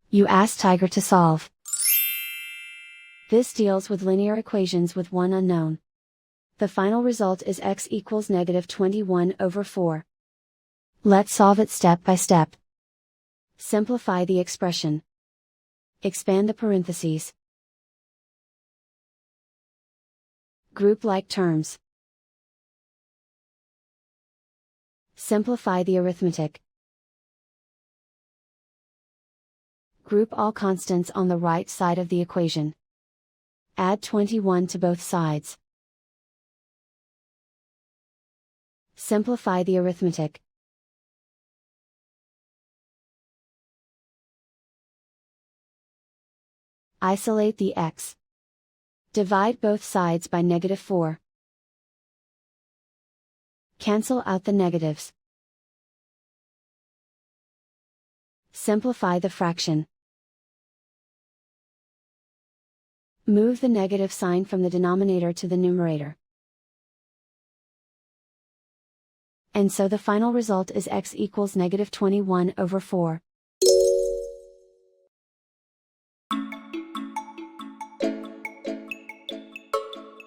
You ask Tiger to solve. This deals with linear equations with one unknown. The final result is x equals -21/4. Let's solve it step by step. Simplify the expression. Expand the parentheses. Group like terms. Simplify the arithmetic. Group all constants on the right side of the equation. Add 21 to both sides. Simplify the arithmetic. Isolate the x. Divide both sides by -4. Cancel out the negatives. Simplify the fraction. Move the negative sign from the denominator to the numerator. And so the final result is x equals -21/4.